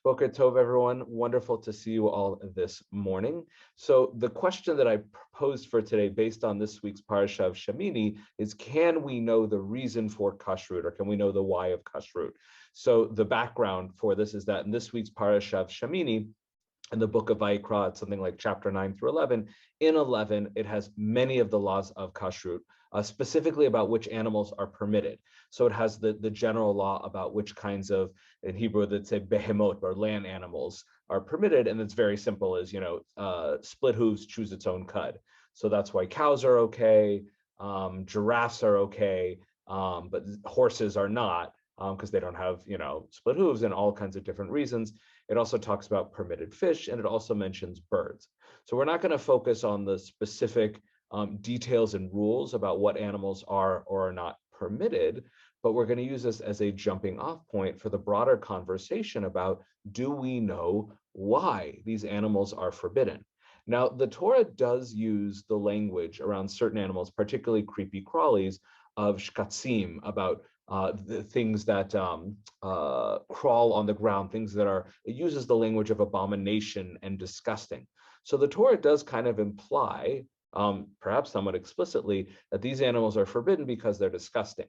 Boker Tov, everyone. Wonderful to see you all this morning. So the question that I proposed for today, based on this week's Parasha of Shemini, is can we know the reason for kashrut, or can we know the why of kashrut? So the background for this is that in this week's Parasha of Shemini, in the book of Vayikra, it's something like chapter 9 through 11. In 11, it has many of the laws of kashrut, specifically about which animals are permitted. So it has the general law about which kinds of, in Hebrew, that say behemot, or land animals, are permitted. And it's very simple, as split hooves choose its own cud. So that's why cows are okay, giraffes are okay, but horses are not, because they don't have, split hooves, and all kinds of different reasons. It also talks about permitted fish, and it also mentions birds. So we're not going to focus on the specific details and rules about what animals are or are not permitted, but we're going to use this as a jumping off point for the broader conversation about, do we know why these animals are forbidden? Now, the Torah does use the language around certain animals, particularly creepy crawlies, of shkatzim, about the things that crawl on the ground, things that are, it uses the language of abomination and disgusting. So the Torah does kind of imply, perhaps somewhat explicitly, that these animals are forbidden because they're disgusting.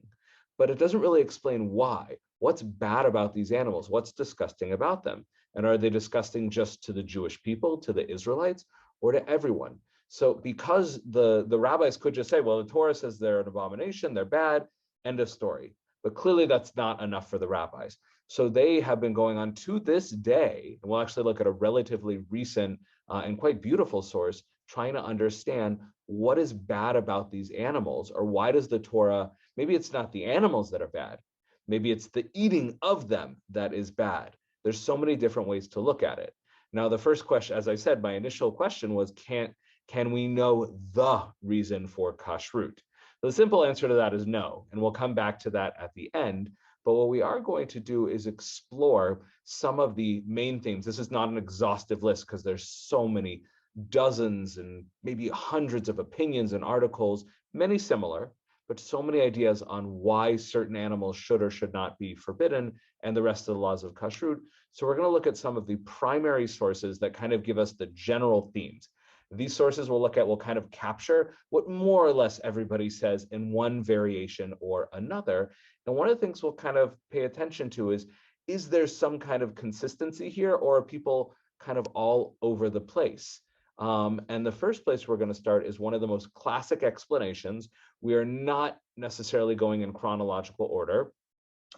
But it doesn't really explain why. What's bad about these animals? What's disgusting about them? And are they disgusting just to the Jewish people, to the Israelites, or to everyone? So because the rabbis could just say, well, the Torah says they're an abomination, they're bad, end of story. But clearly that's not enough for the rabbis. So they have been going on to this day, and we'll actually look at a relatively recent and quite beautiful source, trying to understand what is bad about these animals, or why does the Torah, maybe it's not the animals that are bad, maybe it's the eating of them that is bad. There's so many different ways to look at it. Now, the first question, as I said, my initial question was, can we know the reason for kashrut? The simple answer to that is no, and we'll come back to that at the end. But what we are going to do is explore some of the main themes. This is not an exhaustive list because there's so many, dozens and maybe hundreds of opinions and articles, many similar, but so many ideas on why certain animals should or should not be forbidden, and the rest of the laws of kashrut. So we're going to look at some of the primary sources that kind of give us the general themes. These sources we'll look at will kind of capture what more or less everybody says in one variation or another. And one of the things we'll kind of pay attention to is there some kind of consistency here, or are people kind of all over the place? And the first place we're going to start is one of the most classic explanations. We are not necessarily going in chronological order.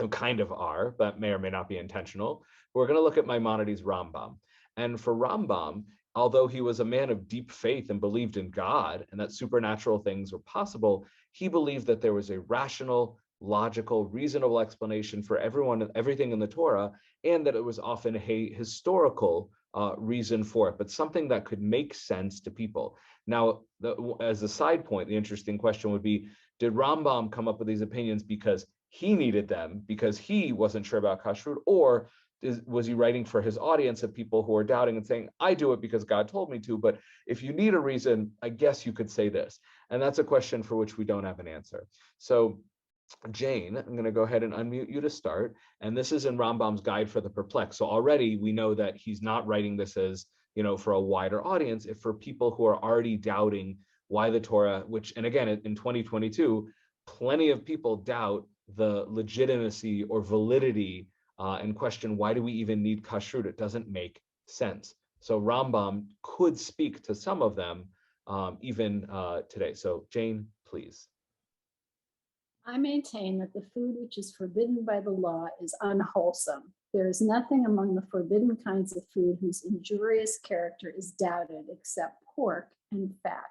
We kind of are, but may or may not be intentional. We're going to look at Maimonides' Rambam. And for Rambam, although he was a man of deep faith and believed in God and that supernatural things were possible, he believed that there was a rational, logical, reasonable explanation for everything in the Torah, and that it was often a historical reason for it, but something that could make sense to people. Now, as a side point, the interesting question would be, did Rambam come up with these opinions because he needed them, because he wasn't sure about kashrut, or was he writing for his audience of people who are doubting and saying, I do it because God told me to, but if you need a reason, I guess you could say this. And that's a question for which we don't have an answer. So Jane, I'm going to go ahead and unmute you to start. And this is in Rambam's Guide for the Perplexed. So already we know that he's not writing this as, for a wider audience, if for people who are already doubting why the Torah, which, and again, in 2022, plenty of people doubt the legitimacy or validity and question, why do we even need kashrut? It doesn't make sense. So Rambam could speak to some of them even today. So Jane, please. I maintain that the food which is forbidden by the law is unwholesome. There is nothing among the forbidden kinds of food whose injurious character is doubted except pork and fat.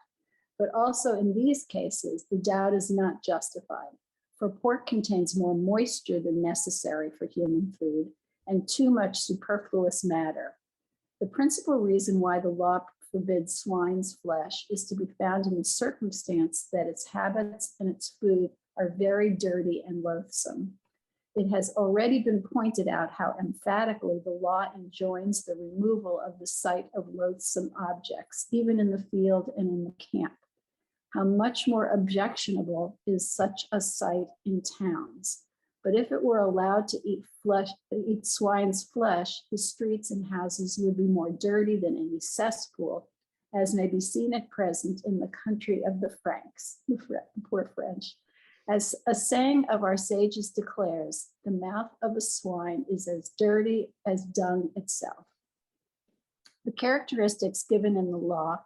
But also in these cases, the doubt is not justified, for pork contains more moisture than necessary for human food and too much superfluous matter. The principal reason why the law forbids swine's flesh is to be found in the circumstance that its habits and its food are very dirty and loathsome. It has already been pointed out how emphatically the law enjoins the removal of the sight of loathsome objects, even in the field and in the camp. How much more objectionable is such a sight in towns. But if it were allowed to eat swine's flesh, the streets and houses would be more dirty than any cesspool, as may be seen at present in the country of the Franks, the poor French. As a saying of our sages declares, the mouth of a swine is as dirty as dung itself. The characteristics given in the law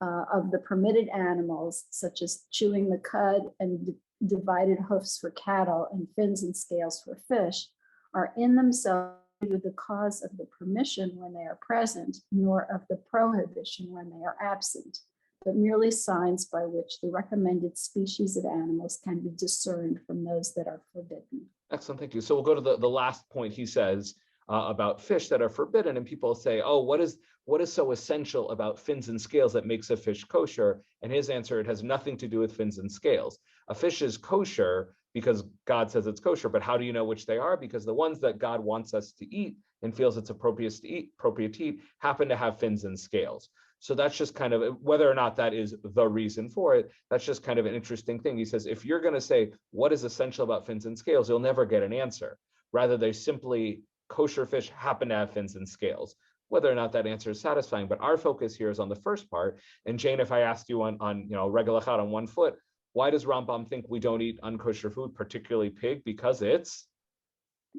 of the permitted animals, such as chewing the cud and divided hoofs for cattle and fins and scales for fish, are in themselves neither the cause of the permission when they are present, nor of the prohibition when they are absent, but merely signs by which the recommended species of animals can be discerned from those that are forbidden. Excellent, thank you. So we'll go to the last point he says about fish that are forbidden, and people say, oh, what is so essential about fins and scales that makes a fish kosher? And his answer, it has nothing to do with fins and scales. A fish is kosher because God says it's kosher, but how do you know which they are? Because the ones that God wants us to eat and feels it's appropriate to eat happen to have fins and scales. So that's just kind of, whether or not that is the reason for it, that's just kind of an interesting thing. He says, if you're going to say what is essential about fins and scales, you'll never get an answer. Rather, they simply, kosher fish happen to have fins and scales. Whether or not that answer is satisfying, but our focus here is on the first part. And Jane, if I asked you on regular echad on 1 foot, why does Rambam think we don't eat unkosher food, particularly pig? Because it's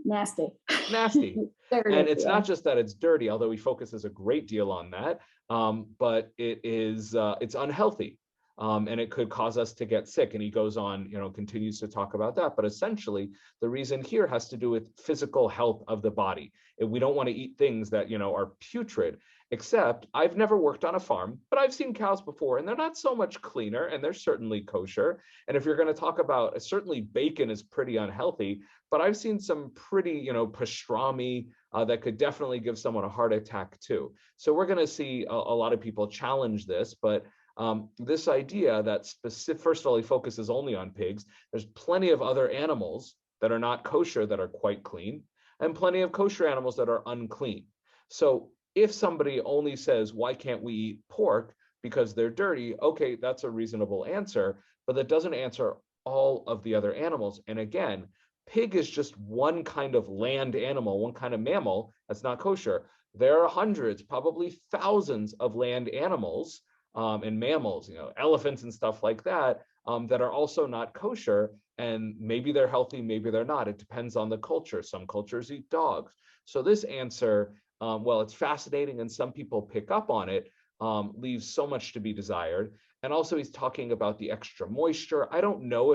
nasty. Nasty. And it's not just that it's dirty, although he focuses a great deal on that, but it's unhealthy. And it could cause us to get sick. And he goes on, continues to talk about that. But essentially, the reason here has to do with physical health of the body. If we don't want to eat things that, are putrid, except I've never worked on a farm, but I've seen cows before, and they're not so much cleaner, and they're certainly kosher. And if you're going to talk about, certainly bacon is pretty unhealthy, but I've seen some pretty, pastrami that could definitely give someone a heart attack too. So we're going to see a lot of people challenge this, but this idea that first of all, he focuses only on pigs. There's plenty of other animals that are not kosher that are quite clean, and plenty of kosher animals that are unclean. So if somebody only says, why can't we eat pork because they're dirty? Okay, that's a reasonable answer, but that doesn't answer all of the other animals. And again, pig is just one kind of land animal, one kind of mammal that's not kosher. There are hundreds, probably thousands of land animals and mammals, elephants and stuff like that, that are also not kosher. And maybe they're healthy, maybe they're not. It depends on the culture. Some cultures eat dogs. So this answer, well, it's fascinating, and some people pick up on it, leaves so much to be desired. And also he's talking about the extra moisture. I don't know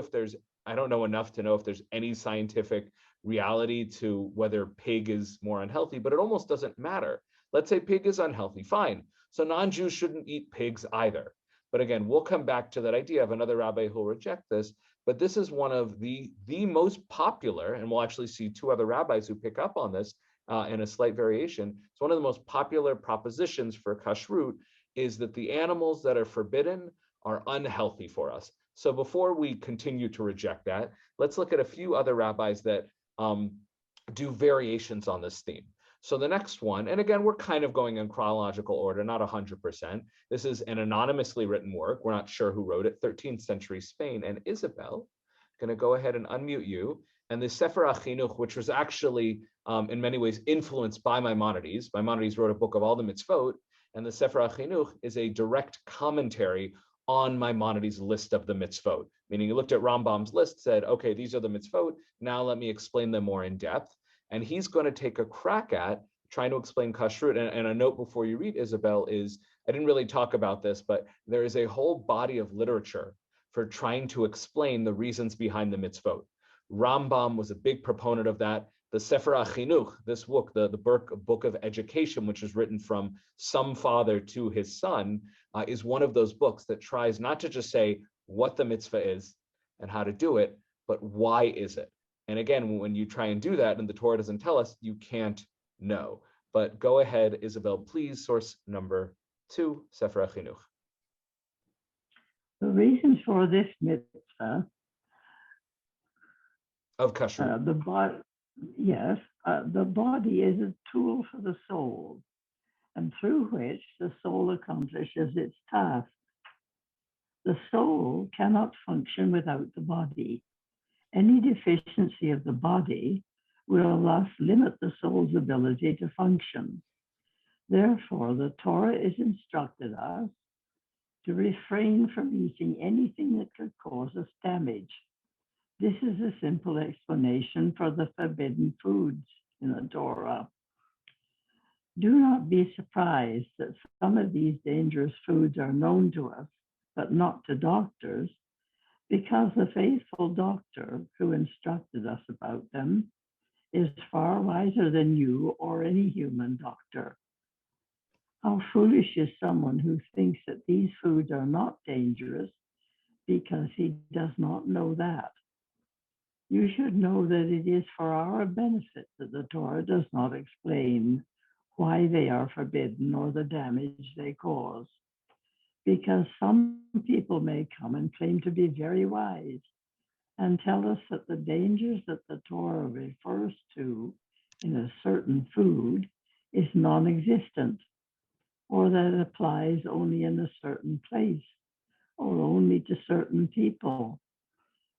enough to know if there's any scientific reality to whether pig is more unhealthy, but it almost doesn't matter. Let's say pig is unhealthy, fine. So non-Jews shouldn't eat pigs either. But again, we'll come back to that idea of another rabbi who'll reject this, but this is one of the most popular, and we'll actually see 2 other rabbis who pick up on this in a slight variation. It's one of the most popular propositions for kashrut is that the animals that are forbidden are unhealthy for us. So before we continue to reject that, let's look at a few other rabbis that do variations on this theme. So the next one, and again, we're kind of going in chronological order, not 100%. This is an anonymously written work. We're not sure who wrote it, 13th century Spain. And Isabel, going to go ahead and unmute you. And the Sefer HaChinuch, which was actually in many ways influenced by Maimonides. Maimonides wrote a book of all the mitzvot, and the Sefer HaChinuch is a direct commentary on Maimonides' list of the mitzvot, meaning he looked at Rambam's list, said, okay, these are the mitzvot, now let me explain them more in depth. And he's going to take a crack at trying to explain kashrut. And a note before you read, Isabel, is I didn't really talk about this, but there is a whole body of literature for trying to explain the reasons behind the mitzvot. Rambam was a big proponent of that. The Sefer HaChinuch, this book, the book of education, which is written from some father to his son, is one of those books that tries not to just say what the mitzvah is and how to do it, but why is it? And again, when you try and do that, and the Torah doesn't tell us, you can't know. But go ahead, Isabel, please, source number 2, Sefer HaChinuch. The reason for this mitzvah of kashrut. The body is a tool for the soul, and through which the soul accomplishes its task. The soul cannot function without the body. Any deficiency of the body will thus limit the soul's ability to function. Therefore, the Torah is instructed us to refrain from eating anything that could cause us damage. This is a simple explanation for the forbidden foods in the Torah. Do not be surprised that some of these dangerous foods are known to us, but not to doctors, because the faithful doctor who instructed us about them is far wiser than you or any human doctor. How foolish is someone who thinks that these foods are not dangerous because he does not know that. You should know that it is for our benefit that the Torah does not explain why they are forbidden or the damage they cause. Because some people may come and claim to be very wise and tell us that the dangers that the Torah refers to in a certain food is non-existent, or that it applies only in a certain place, or only to certain people.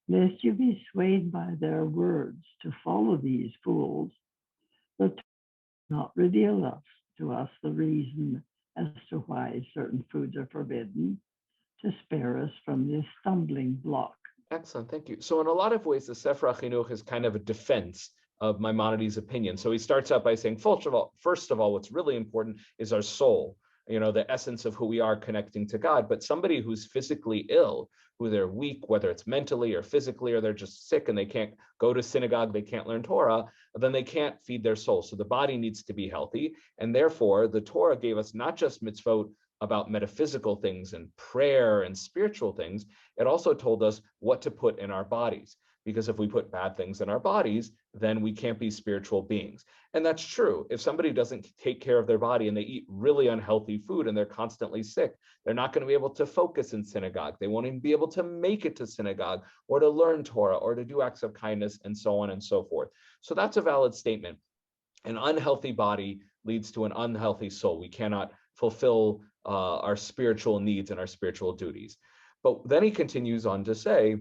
Lest you be swayed by their words to follow these fools, the Torah does not reveal to us the reason as to why certain foods are forbidden, to spare us from this stumbling block. Excellent, thank you. So in a lot of ways, the Sefer HaChinuch is kind of a defense of Maimonides' opinion. So he starts out by saying, first of all, what's really important is our soul, the essence of who we are connecting to God. But somebody who's physically ill, who they're weak, whether it's mentally or physically, or they're just sick and they can't go to synagogue, they can't learn Torah, then they can't feed their soul. So the body needs to be healthy. And therefore, the Torah gave us not just mitzvot about metaphysical things and prayer and spiritual things, it also told us what to put in our bodies. Because if we put bad things in our bodies, then we can't be spiritual beings. And that's true. If somebody doesn't take care of their body and they eat really unhealthy food and they're constantly sick, they're not going to be able to focus in synagogue. They won't even be able to make it to synagogue or to learn Torah or to do acts of kindness and so on and so forth. So that's a valid statement. An unhealthy body leads to an unhealthy soul. We cannot fulfill our spiritual needs and our spiritual duties. But then he continues on to say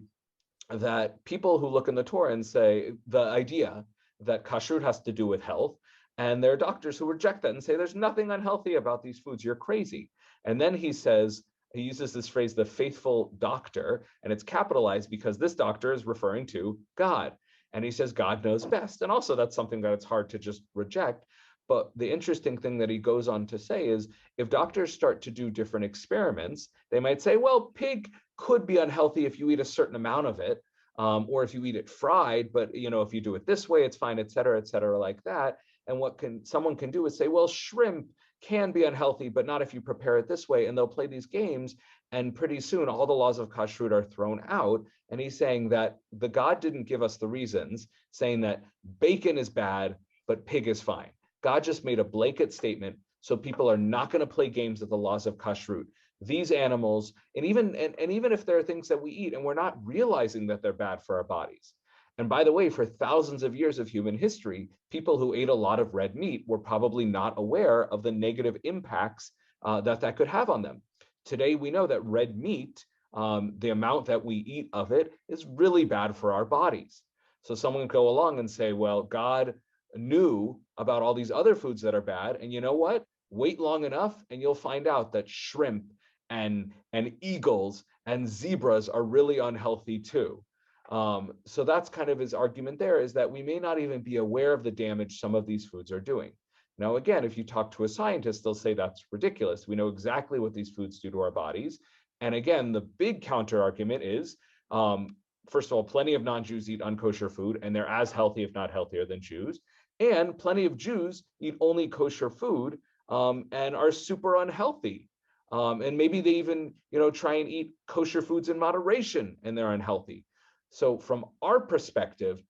that people who look in the Torah and say the idea that kashrut has to do with health, and there are doctors who reject that and say there's nothing unhealthy about these foods, you're crazy. And then he says, he uses this phrase, the faithful doctor, and it's capitalized because this doctor is referring to God. And he says God knows best. And also that's something that it's hard to just reject. But the interesting thing that he goes on to say is if doctors start to do different experiments, they might say, well, pig could be unhealthy if you eat a certain amount of it, or if you eat it fried, but if you do it this way, it's fine, et cetera, like that. And what someone can do is say, well, shrimp can be unhealthy, but not if you prepare it this way. And they'll play these games. And pretty soon all the laws of kashrut are thrown out. And he's saying that the God didn't give us the reasons, saying that bacon is bad, but pig is fine. God just made a blanket statement so people are not going to play games with the laws of kashrut. These animals, and even if there are things that we eat and we're not realizing that they're bad for our bodies. And by the way, for thousands of years of human history, people who ate a lot of red meat were probably not aware of the negative impacts that could have on them. Today, we know that red meat, the amount that we eat of it, is really bad for our bodies. So someone would go along and say, well, God knew about all these other foods that are bad. And you know what? Wait long enough and you'll find out that shrimp and eagles and zebras are really unhealthy too. So that's kind of his argument there, is that we may not even be aware of the damage some of these foods are doing. Now, again, if you talk to a scientist, they'll say that's ridiculous. We know exactly what these foods do to our bodies. And again, the big counter argument is, first of all, plenty of non-Jews eat unkosher food, and they're as healthy, if not healthier, than Jews. And plenty of Jews eat only kosher food and are super unhealthy. And maybe they even, try and eat kosher foods in moderation, and they're unhealthy. So from our perspective,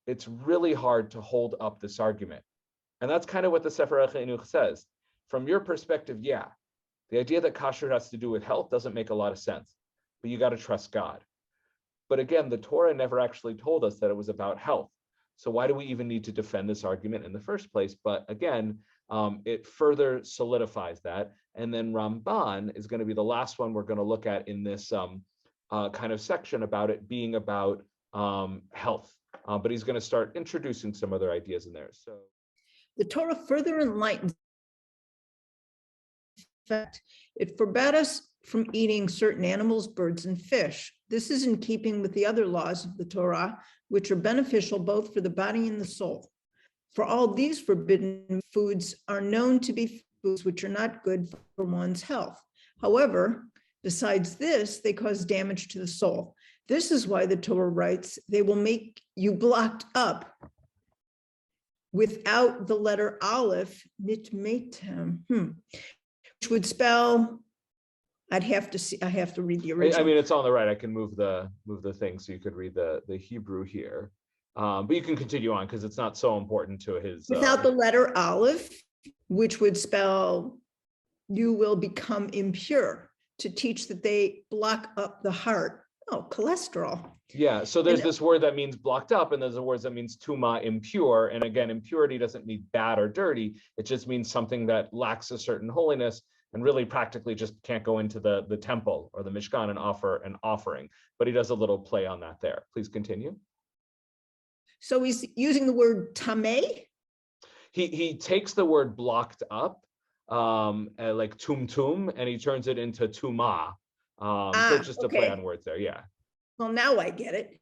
it's really hard to hold up this argument. And that's kind of what the Sefer HaChinuch says. From your perspective, yeah, the idea that kashrut has to do with health doesn't make a lot of sense, but you got to trust God. But again, the Torah never actually told us that it was about health. So why do we even need to defend this argument in the first place? But again, it further solidifies that. And then Ramban is going to be the last one we're going to look at in this kind of section about it being about health. But he's going to start introducing some other ideas in there. So The Torah further enlightens. In fact, it forbade us from eating certain animals, birds, and fish. This is in keeping with the other laws of the Torah, which are beneficial both for the body and the soul. For all these forbidden foods are known to be foods which are not good for one's health. However, besides this, they cause damage to the soul. This is why the Torah writes, they will make you blocked up without the letter Aleph, nitmetem, which would spell, I have to read the original. I mean, it's on the right. I can move the thing so you could read the Hebrew here. But you can continue on because it's not so important to his. Without the letter Aleph, which would spell you will become impure, to teach that they block up the heart. Oh, cholesterol. Yeah, so there's this word that means blocked up, and there's a word that means tuma, impure. And again, impurity doesn't mean bad or dirty. It just means something that lacks a certain holiness and really practically just can't go into the temple or the Mishkan and offer an offering. But he does a little play on that there. Please continue. So he's using the word tameh. He takes the word blocked up, like tum, and he turns it into tuma. So it's just a play on words there, yeah. Well, now I get it.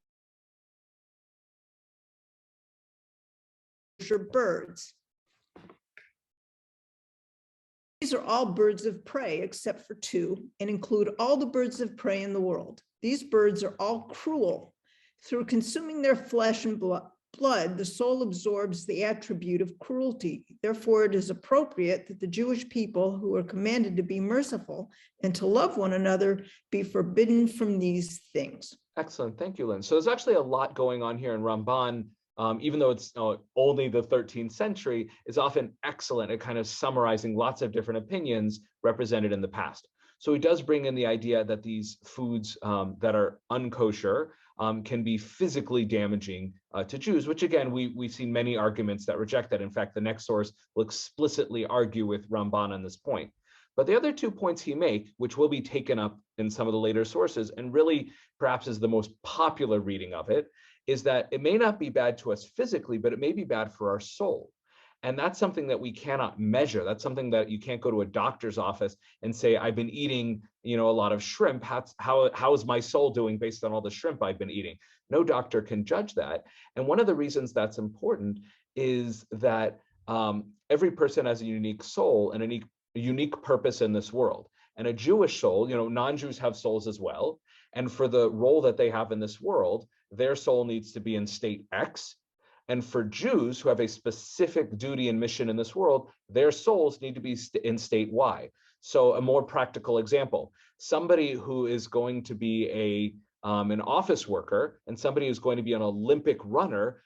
Birds. These are all birds of prey except for two, and include all the birds of prey in the world. These birds are all cruel. Through consuming their flesh and blood, the soul absorbs the attribute of cruelty. Therefore, it is appropriate that the Jewish people, who are commanded to be merciful and to love one another, be forbidden from these things. Excellent. Thank you, Lynn. So there's actually a lot going on here in Ramban. Even though it's only the 13th century, is often excellent at kind of summarizing lots of different opinions represented in the past. So he does bring in the idea that these foods that are unkosher can be physically damaging to Jews, which again, we've seen many arguments that reject that. In fact, the next source will explicitly argue with Ramban on this point. But the other 2 points he makes, which will be taken up in some of the later sources, and really perhaps is the most popular reading of it, is that it may not be bad to us physically, but it may be bad for our soul. And that's something that we cannot measure. That's something that you can't go to a doctor's office and say, I've been eating, a lot of shrimp. How is my soul doing based on all the shrimp I've been eating? No doctor can judge that. And one of the reasons that's important is that every person has a unique soul and a unique purpose in this world. And a Jewish soul, non-Jews have souls as well. And for the role that they have in this world, their soul needs to be in state X. And for Jews who have a specific duty and mission in this world, their souls need to be in state Y. So a more practical example, somebody who is going to be an office worker and somebody who's going to be an Olympic runner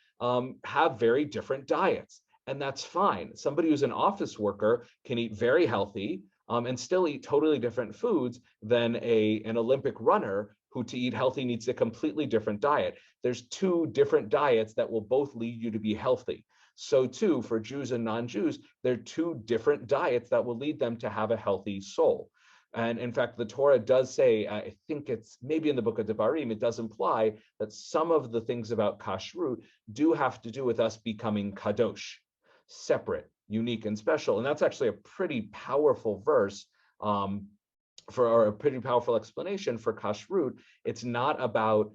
have very different diets. And that's fine. Somebody who's an office worker can eat very healthy and still eat totally different foods than an Olympic runner who, to eat healthy, needs a completely different diet. There's 2 different diets that will both lead you to be healthy. So too, for Jews and non-Jews, there are 2 different diets that will lead them to have a healthy soul. And in fact, the Torah does say, I think it's maybe in the book of Devarim, it does imply that some of the things about kashrut do have to do with us becoming kadosh, separate, unique, and special. And that's actually a pretty powerful verse or a pretty powerful explanation for kashrut. It's not about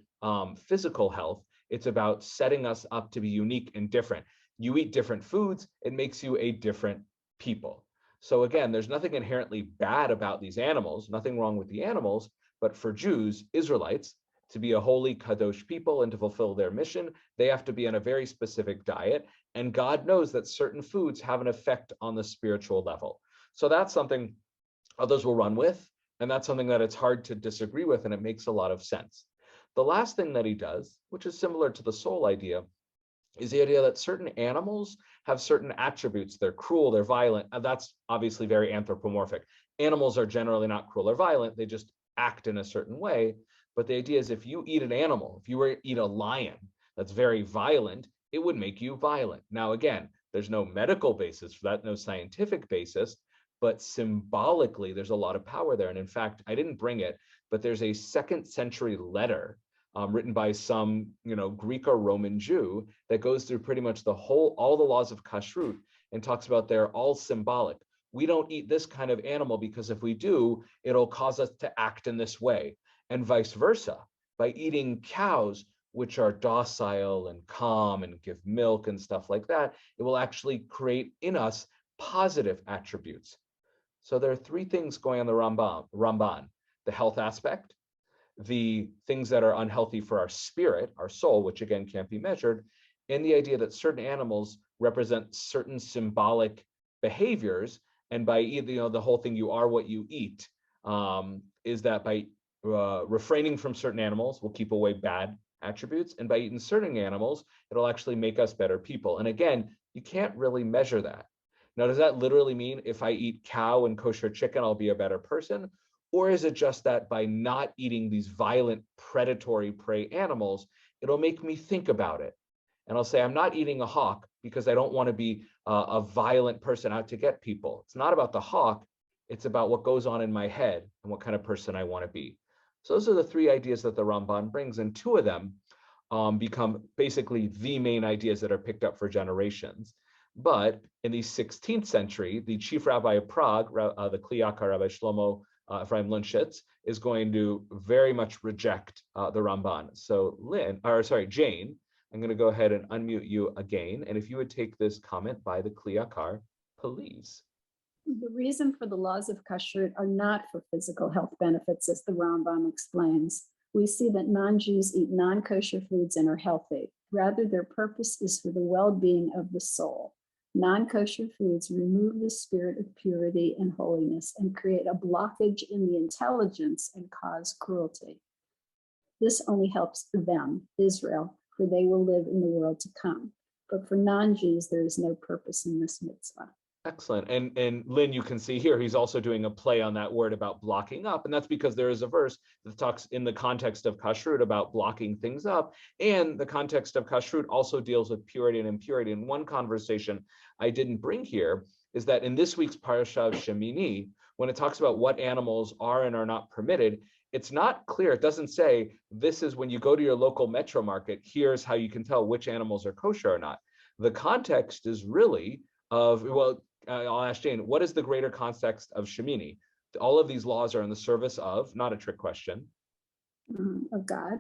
physical health. It's about setting us up to be unique and different. You eat different foods, it makes you a different people. So again, there's nothing inherently bad about these animals, nothing wrong with the animals, but for Jews, Israelites, to be a holy kadosh people and to fulfill their mission, they have to be on a very specific diet. And God knows that certain foods have an effect on the spiritual level. So that's something others will run with. And that's something that it's hard to disagree with, and it makes a lot of sense. The last thing that he does, which is similar to the soul idea, is the idea that certain animals have certain attributes. They're cruel, they're violent. And that's obviously very anthropomorphic. Animals are generally not cruel or violent. They just act in a certain way. But the idea is if you eat an animal, if you were to eat a lion that's very violent, it would make you violent. Now, again, there's no medical basis for that, no scientific basis, but symbolically, there's a lot of power there. And in fact, I didn't bring it, but there's a 2nd century letter written by some, Greek or Roman Jew, that goes through pretty much all the laws of kashrut and talks about they're all symbolic. We don't eat this kind of animal because if we do, it'll cause us to act in this way, and vice versa. By eating cows, which are docile and calm and give milk and stuff like that, it will actually create in us positive attributes. So there are three things going on the Ramban: the health aspect, the things that are unhealthy for our spirit, our soul, which again can't be measured, and the idea that certain animals represent certain symbolic behaviors. And by the whole thing, you are what you eat, is that by refraining from certain animals will keep away bad attributes, and by eating certain animals, it'll actually make us better people. And again, you can't really measure that. Now, does that literally mean if I eat cow and kosher chicken, I'll be a better person? Or is it just that by not eating these violent predatory prey animals, it'll make me think about it? And I'll say, I'm not eating a hawk because I don't want to be a violent person out to get people. It's not about the hawk. It's about what goes on in my head and what kind of person I want to be. So those are the three ideas that the Ramban brings, and two of them become basically the main ideas that are picked up for generations. But in the 16th century, the chief rabbi of Prague, the Kliyaka Rabbi Shlomo Ephraim Lunshitz, is going to very much reject the Ramban. So Jane, I'm going to go ahead and unmute you again. And if you would take this comment by the Kliyakar, please. The reason for the laws of kashrut are not for physical health benefits, as the Rambam explains. We see that non-Jews eat non-kosher foods and are healthy. Rather, their purpose is for the well-being of the soul. Non-kosher foods remove the spirit of purity and holiness and create a blockage in the intelligence and cause cruelty. This only helps them, Israel, for they will live in the world to come. But for non-Jews, there is no purpose in this mitzvah. Excellent. And Lynn, you can see here, he's also doing a play on that word about blocking up. And that's because there is a verse that talks in the context of kashrut about blocking things up. And the context of kashrut also deals with purity and impurity. And one conversation I didn't bring here is that in this week's Parasha of Shemini, when it talks about what animals are and are not permitted, it's not clear. It doesn't say, this is when you go to your local metro market, here's how you can tell which animals are kosher or not. The context is really of, I'll ask Jane, what is the greater context of Shemini? All of these laws are in the service of, not a trick question. Of God.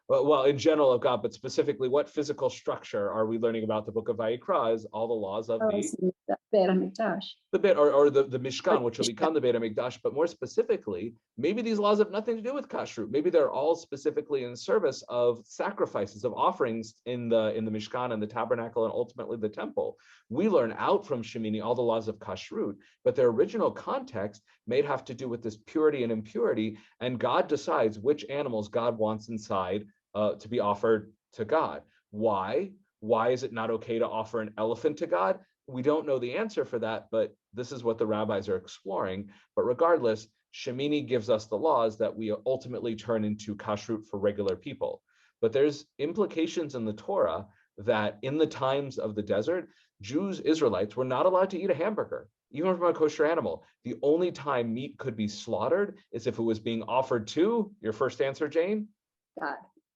Well, in general of God, but specifically, what physical structure are we learning about the book of Vayikra? Is all the laws of the Beit HaMikdash. The Mishkan, which will become the Beit HaMikdash, but more specifically, maybe these laws have nothing to do with kashrut. Maybe they're all specifically in service of sacrifices, of offerings in the Mishkan and the tabernacle and ultimately the temple. We learn out from Shemini all the laws of kashrut, but their original context may have to do with this purity and impurity, and God decides which animals God wants inside to be offered to God. Why? Why is it not okay to offer an elephant to God? We don't know the answer for that, but this is what the rabbis are exploring. But regardless, Shemini gives us the laws that we ultimately turn into kashrut for regular people. But there's implications in the Torah that in the times of the desert, Jews, Israelites, were not allowed to eat a hamburger, even from a kosher animal. The only time meat could be slaughtered is if it was being offered to, your first answer, Jane?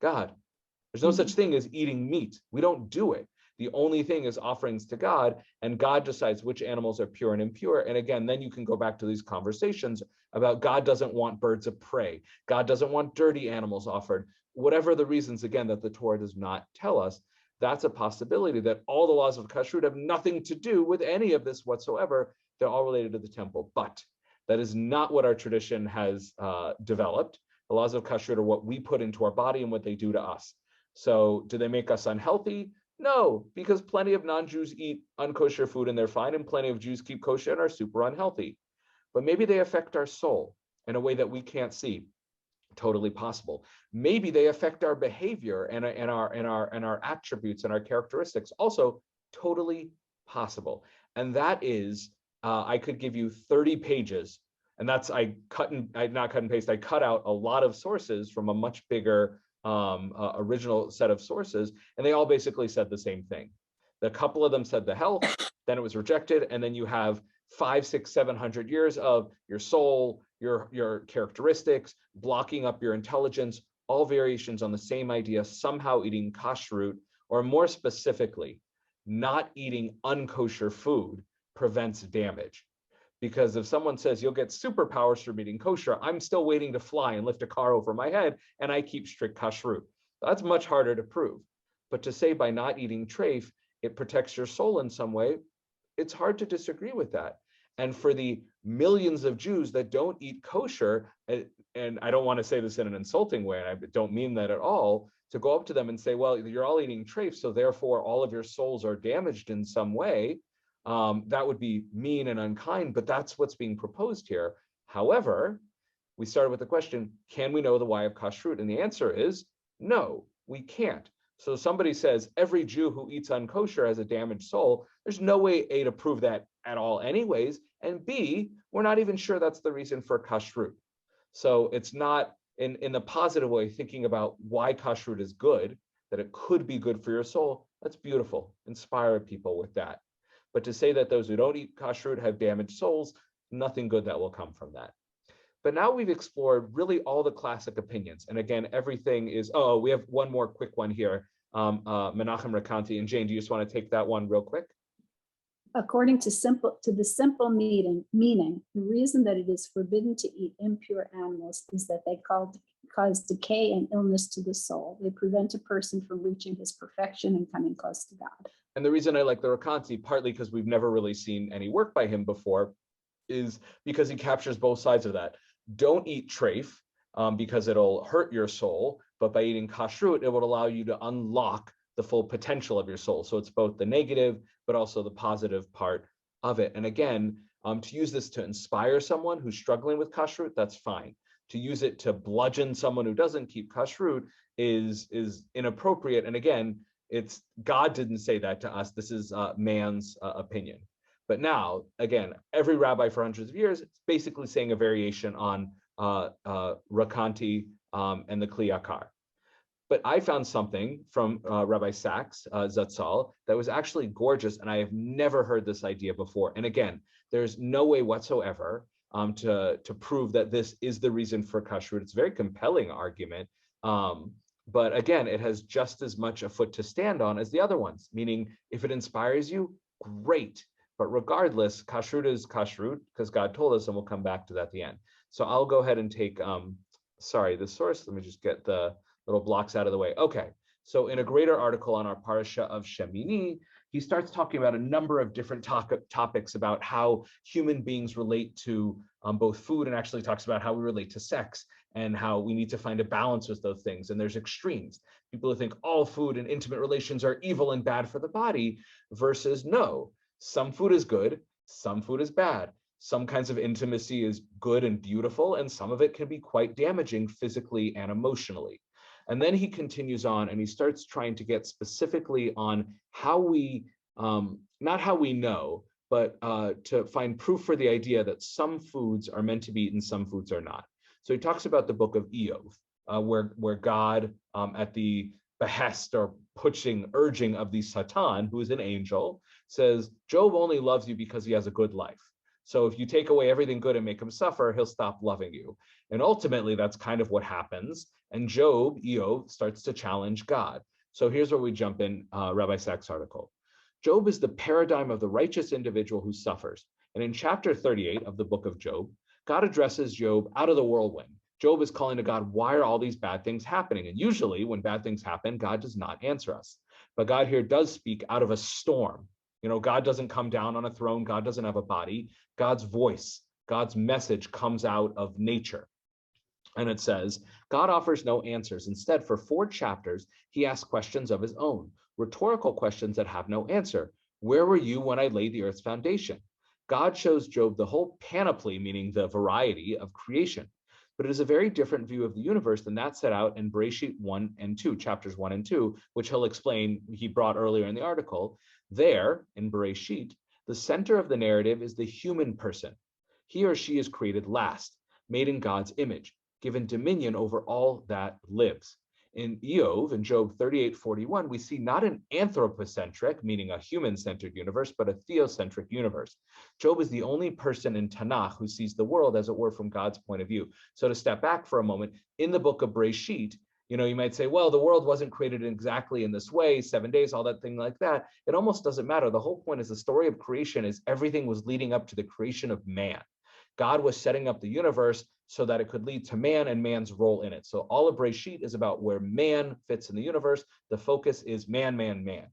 God. There's no such thing as eating meat. We don't do it. The only thing is offerings to God, and God decides which animals are pure and impure. And again, then you can go back to these conversations about God doesn't want birds of prey. God doesn't want dirty animals offered. Whatever the reasons, again, that the Torah does not tell us, that's a possibility that all the laws of kashrut have nothing to do with any of this whatsoever. They're all related to the temple. But that is not what our tradition has developed. The laws of kashrut are what we put into our body and what they do to us. So do they make us unhealthy? No, because plenty of non-Jews eat unkosher food and they're fine, and plenty of Jews keep kosher and are super unhealthy. But maybe they affect our soul in a way that we can't see. Totally possible. Maybe they affect our behavior and our attributes and our characteristics. Also, totally possible. And that is, I could give you 30 pages, and that's I cut out a lot of sources from a much bigger original set of sources, and they all basically said the same thing. A couple of them said the health, then it was rejected, and then you have 500, 600, 700 years of your soul, your characteristics, blocking up your intelligence, all variations on the same idea, somehow eating kashrut, or more specifically, not eating unkosher food prevents damage. Because if someone says you'll get superpowers from eating kosher, I'm still waiting to fly and lift a car over my head, and I keep strict kashrut. That's much harder to prove. But to say by not eating treif, it protects your soul in some way, it's hard to disagree with that. And for the millions of Jews that don't eat kosher, and I don't want to say this in an insulting way, and I don't mean that at all, to go up to them and say, well, you're all eating treif, so therefore all of your souls are damaged in some way, that would be mean and unkind, but that's what's being proposed here. However, we started with the question, can we know the why of kashrut? And the answer is no, we can't. So somebody says every Jew who eats unkosher has a damaged soul. There's no way, A, to prove that at all anyways, and B, we're not even sure that's the reason for kashrut. So it's not, in the positive way, thinking about why kashrut is good, that it could be good for your soul, that's beautiful. Inspire people with that. But to say that those who don't eat kashrut have damaged souls, nothing good that will come from that. But now we've explored really all the classic opinions. And again, everything is, oh, we have one more quick one here. Menachem Rekanti and Jane, do you just want to take that one real quick? According to the simple meaning, the reason that it is forbidden to eat impure animals is that they cause decay and illness to the soul. They prevent a person from reaching his perfection and coming close to God. And the reason I like the Rekanti, partly because we've never really seen any work by him before, is because he captures both sides of that. Don't eat treif because it'll hurt your soul, but by eating kashrut, it will allow you to unlock the full potential of your soul. So it's both the negative, but also the positive part of it. And again, to use this to inspire someone who's struggling with kashrut, that's fine. To use it to bludgeon someone who doesn't keep kashrut is inappropriate. And again, it's God didn't say that to us. This is man's opinion. But now, again, every rabbi for hundreds of years is basically saying a variation on Rekanti and the Kli Yakar. But I found something from Rabbi Sachs, Zatzal, that was actually gorgeous, and I have never heard this idea before. And again, there's no way whatsoever to prove that this is the reason for kashrut. It's a very compelling argument. But again, it has just as much a foot to stand on as the other ones, meaning if it inspires you, great. But regardless, kashrut is kashrut because God told us, and we'll come back to that at the end. So I'll go ahead and take, the source. Let me just get the little blocks out of the way. Okay, so in a greater article on our Parasha of Shemini, he starts talking about a number of different topics about how human beings relate to both food, and actually talks about how we relate to sex and how we need to find a balance with those things. And there's extremes. People who think all food and intimate relations are evil and bad for the body versus no, some food is good, some food is bad. Some kinds of intimacy is good and beautiful, and some of it can be quite damaging physically and emotionally. And then he continues on and he starts trying to get specifically on how we, not how we know, but to find proof for the idea that some foods are meant to be eaten, some foods are not. So he talks about the book of Iyov, where God, at the behest or urging of the Satan, who is an angel, says, Job only loves you because he has a good life. So if you take away everything good and make him suffer, he'll stop loving you. And ultimately, that's kind of what happens. And Iyov, starts to challenge God. So here's where we jump in Rabbi Sachs' article. Job is the paradigm of the righteous individual who suffers. And in chapter 38 of the book of Job, God addresses Job out of the whirlwind. Job is calling to God, why are all these bad things happening? And usually when bad things happen, God does not answer us. But God here does speak out of a storm. You know, God doesn't come down on a throne. God doesn't have a body. God's voice, God's message comes out of nature. And it says, God offers no answers. Instead, for 4 chapters, he asks questions of his own, rhetorical questions that have no answer. Where were you when I laid the earth's foundation? God shows Job the whole panoply, meaning the variety of creation. But it is a very different view of the universe than that set out in Bereshit 1 and 2, chapters 1 and 2, which he'll explain, he brought earlier in the article. There, in Bereshit, the center of the narrative is the human person. He or she is created last, made in God's image, given dominion over all that lives. In Iyov, in Job 38:41, we see not an anthropocentric, meaning a human-centered universe, but a theocentric universe. Job is the only person in Tanakh who sees the world, as it were, from God's point of view. So to step back for a moment, in the book of Bereshit, You might say, well, the world wasn't created exactly in this way, 7 days, all that thing like that. It almost doesn't matter. The whole point is the story of creation is everything was leading up to the creation of man. God was setting up the universe so that it could lead to man and man's role in it. So all of Breshit is about where man fits in the universe. The focus is man, man, man.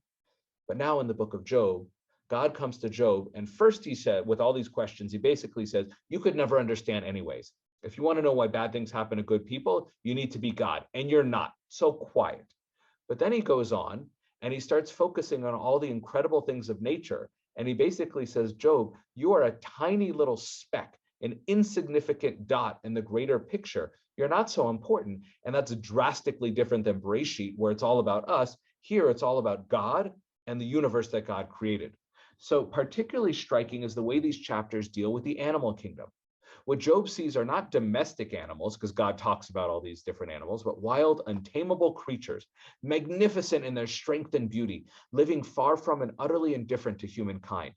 But now in the book of Job, God comes to Job, and first he said, with all these questions, he basically says, you could never understand anyways. If you want to know why bad things happen to good people, you need to be God, and you're not. So quiet. But then he goes on and he starts focusing on all the incredible things of nature. And he basically says, Job, you are a tiny little speck, an insignificant dot in the greater picture. You're not so important. And that's drastically different than Bereshit, where it's all about us. Here, it's all about God and the universe that God created. So particularly striking is the way these chapters deal with the animal kingdom. What Job sees are not domestic animals, because God talks about all these different animals, but wild, untamable creatures, magnificent in their strength and beauty, living far from and utterly indifferent to humankind.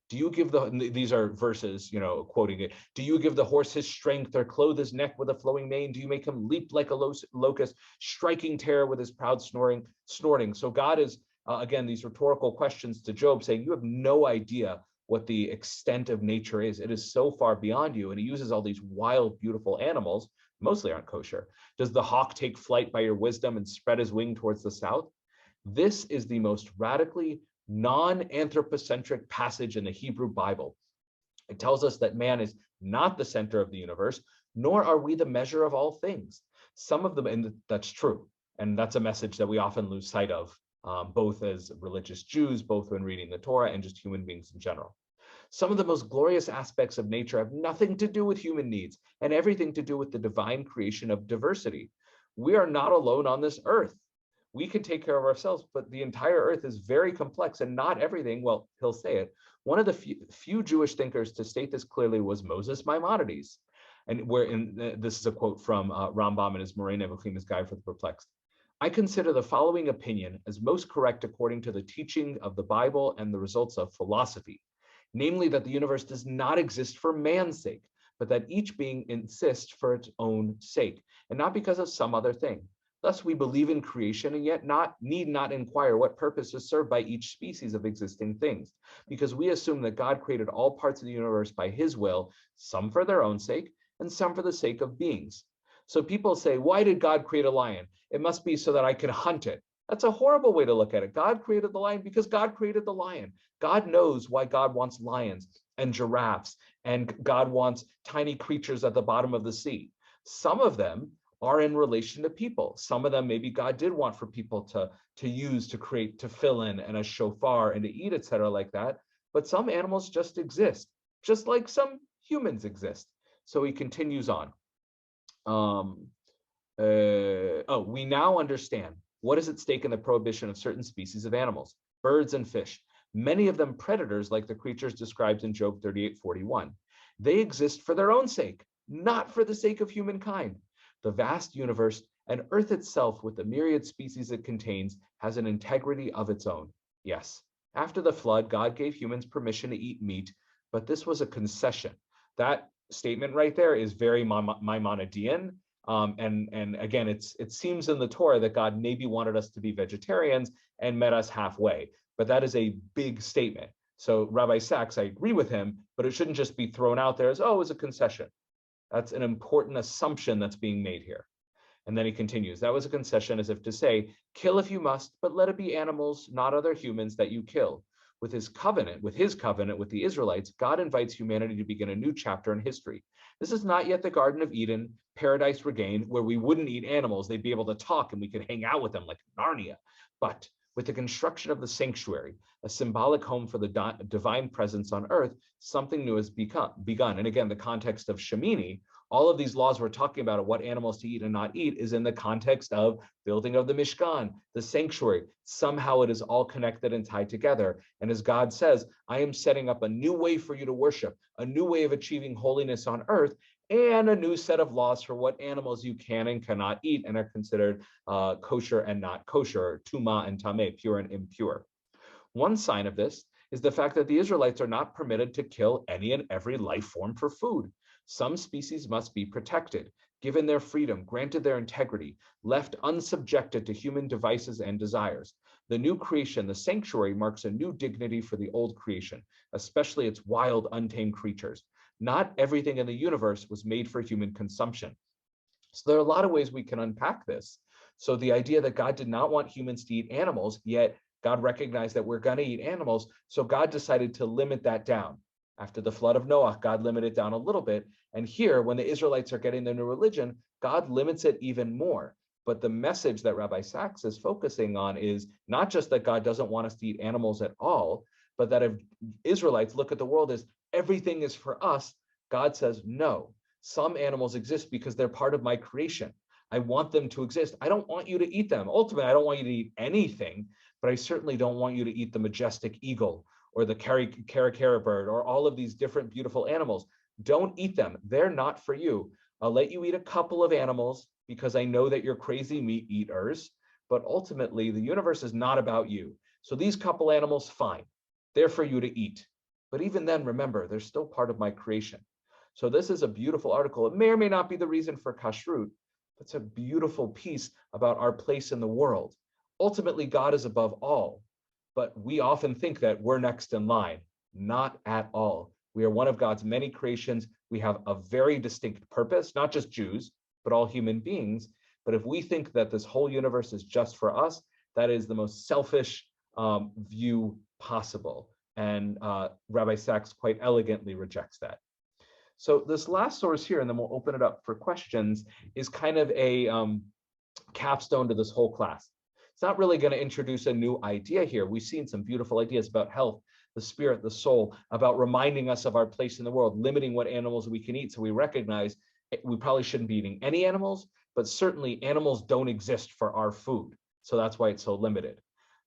Do you give these are verses, quoting it. Do you give the horse his strength or clothe his neck with a flowing mane? Do you make him leap like a locust, striking terror with his proud snorting? So God is, again, these rhetorical questions to Job saying, you have no idea what the extent of nature is. It is so far beyond you. And he uses all these wild, beautiful animals, mostly aren't kosher. Does the hawk take flight by your wisdom and spread his wing towards the south? This is the most radically non-anthropocentric passage in the Hebrew Bible. It tells us that man is not the center of the universe, nor are we the measure of all things. Some of them, and that's true. And that's a message that we often lose sight of, both as religious Jews, both when reading the Torah and just human beings in general. Some of the most glorious aspects of nature have nothing to do with human needs and everything to do with the divine creation of diversity. We are not alone on this earth. We can take care of ourselves, but the entire earth is very complex and not everything, well, he'll say it. One of the few Jewish thinkers to state this clearly was Moses Maimonides. And this is a quote from Rambam in his Moreh Nevuchim, his Guide for the Perplexed. I consider the following opinion as most correct according to the teaching of the Bible and the results of philosophy, namely that the universe does not exist for man's sake, but that each being exists for its own sake, and not because of some other thing. Thus, we believe in creation and yet need not inquire what purpose is served by each species of existing things, because we assume that God created all parts of the universe by his will, some for their own sake, and some for the sake of beings. So people say, why did God create a lion? It must be so that I can hunt it. That's a horrible way to look at it. God created the lion because God created the lion. God knows why God wants lions and giraffes, and God wants tiny creatures at the bottom of the sea. Some of them are in relation to people. Some of them maybe God did want for people to use, to create, to fill in, and a shofar and to eat, etc., like that. But some animals just exist, just like some humans exist. So he continues on. We now understand what is at stake in the prohibition of certain species of animals, birds and fish, many of them predators like the creatures described in Job 38:41. They exist for their own sake, not for the sake of humankind. The vast universe and Earth itself, with the myriad species it contains, has an integrity of its own. Yes, after the flood, God gave humans permission to eat meat, but this was a concession. That statement right there is very Maimonidean. And again, it seems in the Torah that God maybe wanted us to be vegetarians and met us halfway, but that is a big statement. So Rabbi Sachs, I agree with him, but it shouldn't just be thrown out there as, oh, it was a concession. That's an important assumption that's being made here. And then he continues, that was a concession as if to say, kill if you must, but let it be animals, not other humans, that you kill. With his covenant with the Israelites, God invites humanity to begin a new chapter in history. This is not yet the Garden of Eden, paradise regained, where we wouldn't eat animals. They'd be able to talk and we could hang out with them like Narnia. But with the construction of the sanctuary, a symbolic home for the divine presence on earth, something new has begun. And again, the context of Shemini, all of these laws we're talking about of what animals to eat and not eat is in the context of building of the Mishkan, the sanctuary. Somehow it is all connected and tied together. And as God says, I am setting up a new way for you to worship, a new way of achieving holiness on earth, and a new set of laws for what animals you can and cannot eat and are considered kosher and not kosher, tuma and tameh, pure and impure. One sign of this is the fact that the Israelites are not permitted to kill any and every life form for food. Some species must be protected, given their freedom, granted their integrity, left unsubjected to human devices and desires. The new creation, the sanctuary, marks a new dignity for the old creation, especially its wild, untamed creatures. Not everything in the universe was made for human consumption. So there are a lot of ways we can unpack this. So the idea that God did not want humans to eat animals, yet God recognized that we're going to eat animals, so God decided to limit that down. After the flood of Noah, God limited it down a little bit. And here, when the Israelites are getting their new religion, God limits it even more. But the message that Rabbi Sachs is focusing on is not just that God doesn't want us to eat animals at all, but that if Israelites look at the world as everything is for us, God says, no, some animals exist because they're part of my creation. I want them to exist. I don't want you to eat them. Ultimately, I don't want you to eat anything, but I certainly don't want you to eat the majestic eagle or the caracara bird or all of these different beautiful animals. Don't eat them. They're not for you. I'll let you eat a couple of animals because I know that you're crazy meat eaters, but ultimately the universe is not about you. So these couple animals, fine. They're for you to eat. But even then, remember, they're still part of my creation. So this is a beautiful article. It may or may not be the reason for kashrut, but it's a beautiful piece about our place in the world. Ultimately, God is above all, but we often think that we're next in line. Not at all. We are one of God's many creations. We have a very distinct purpose, not just Jews, but all human beings. But if we think that this whole universe is just for us, that is the most selfish view possible. And Rabbi Sachs quite elegantly rejects that. So this last source here, and then we'll open it up for questions, is kind of a capstone to this whole class. It's not really going to introduce a new idea here. We've seen some beautiful ideas about health, the spirit, the soul, about reminding us of our place in the world, limiting what animals we can eat. So we recognize we probably shouldn't be eating any animals, but certainly animals don't exist for our food. So that's why it's so limited.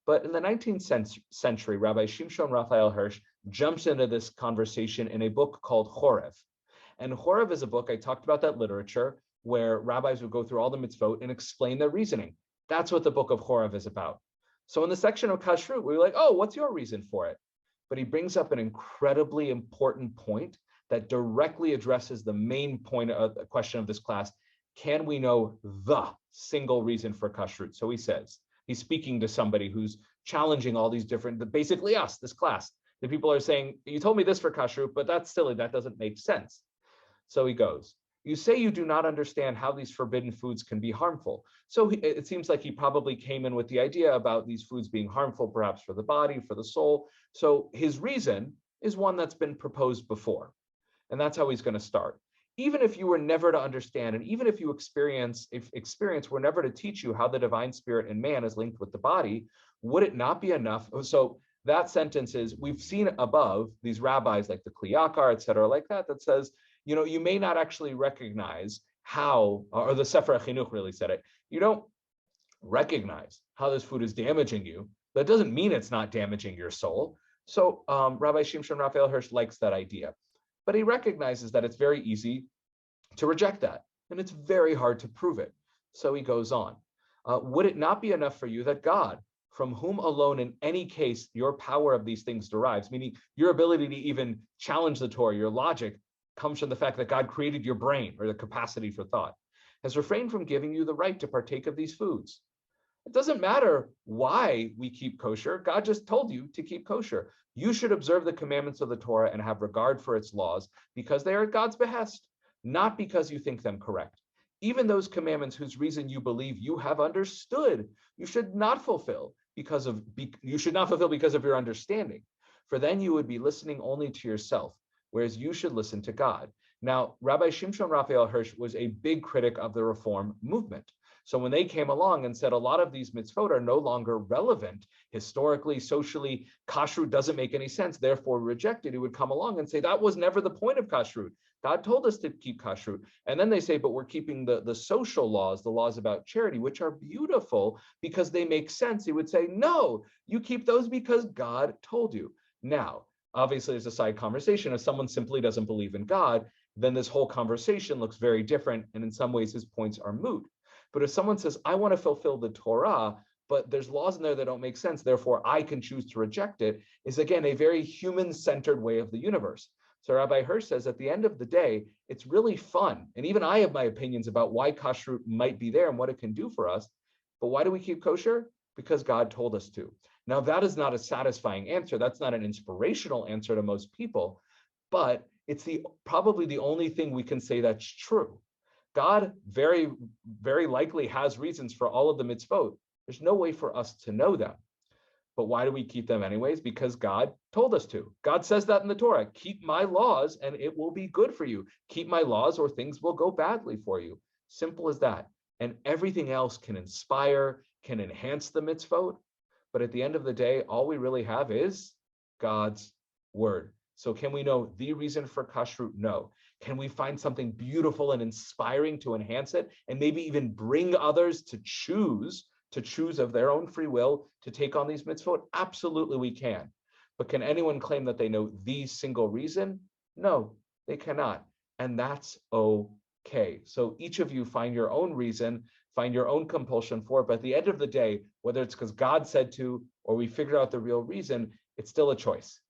But in the 19th century, Rabbi Shimshon Raphael Hirsch jumps into this conversation in a book called Chorev. And Chorev is a book, I talked about that literature, where rabbis would go through all the mitzvot and explain their reasoning. That's what the book of Chorev is about. So in the section of kashrut, we were like, oh, what's your reason for it? But he brings up an incredibly important point that directly addresses the main point of the question of this class. Can we know the single reason for kashrut? So he says, he's speaking to somebody who's challenging all these different, basically us, this class. The people are saying, you told me this for kashrut, but that's silly, that doesn't make sense. So he goes, you say you do not understand how these forbidden foods can be harmful. So it seems like he probably came in with the idea about these foods being harmful, perhaps for the body, for the soul. So his reason is one that's been proposed before. And that's how he's going to start. Even if you were never to understand, and even if you experience were never to teach you how the divine spirit in man is linked with the body, would it not be enough? So that sentence is, we've seen above these rabbis like the Kli Yakar, et cetera, like that says, you know, you may not actually recognize how, or the Sefer HaChinuch really said it, you don't recognize how this food is damaging you. That doesn't mean it's not damaging your soul. So Rabbi Shimshon Raphael Hirsch likes that idea, but he recognizes that it's very easy to reject that, and it's very hard to prove it. So he goes on, would it not be enough for you that God, from whom alone in any case your power of these things derives, meaning your ability to even challenge the Torah, your logic, comes from the fact that God created your brain or the capacity for thought, has refrained from giving you the right to partake of these foods? It doesn't matter why we keep kosher. God just told you to keep kosher. You should observe the commandments of the Torah and have regard for its laws because they are at God's behest, not because you think them correct. Even those commandments whose reason you believe you have understood, you should not fulfill because of your understanding, for then you would be listening only to yourself, whereas you should listen to God. Now, Rabbi Shimshon Raphael Hirsch was a big critic of the Reform movement. So when they came along and said a lot of these mitzvot are no longer relevant, historically, socially, kashrut doesn't make any sense, therefore rejected, he would come along and say that was never the point of kashrut. God told us to keep kashrut. And then they say, but we're keeping the social laws, the laws about charity, which are beautiful because they make sense. He would say, no, you keep those because God told you. Now, obviously, there's a side conversation. If someone simply doesn't believe in God, then this whole conversation looks very different. And in some ways, his points are moot. But if someone says, I want to fulfill the Torah, but there's laws in there that don't make sense, therefore I can choose to reject it, is again a very human-centered way of the universe. So Rabbi Hirsch says at the end of the day, it's really fun. And even I have my opinions about why kashrut might be there and what it can do for us. But why do we keep kosher? Because God told us to. Now, that is not a satisfying answer. That's not an inspirational answer to most people, but it's probably the only thing we can say that's true. God very, very likely has reasons for all of the mitzvot. There's no way for us to know them. But why do we keep them anyways? Because God told us to. God says that in the Torah, keep my laws and it will be good for you. Keep my laws or things will go badly for you. Simple as that. And everything else can inspire, can enhance the mitzvot. But at the end of the day, all we really have is God's word. So can we know the reason for kashrut? No. Can we find something beautiful and inspiring to enhance it and maybe even bring others to choose of their own free will to take on these mitzvot? Absolutely we can. But can anyone claim that they know the single reason? No, they cannot. And that's okay. So each of you find your own reason, find your own compulsion for it. But at the end of the day, whether it's because God said to, or we figure out the real reason, it's still a choice.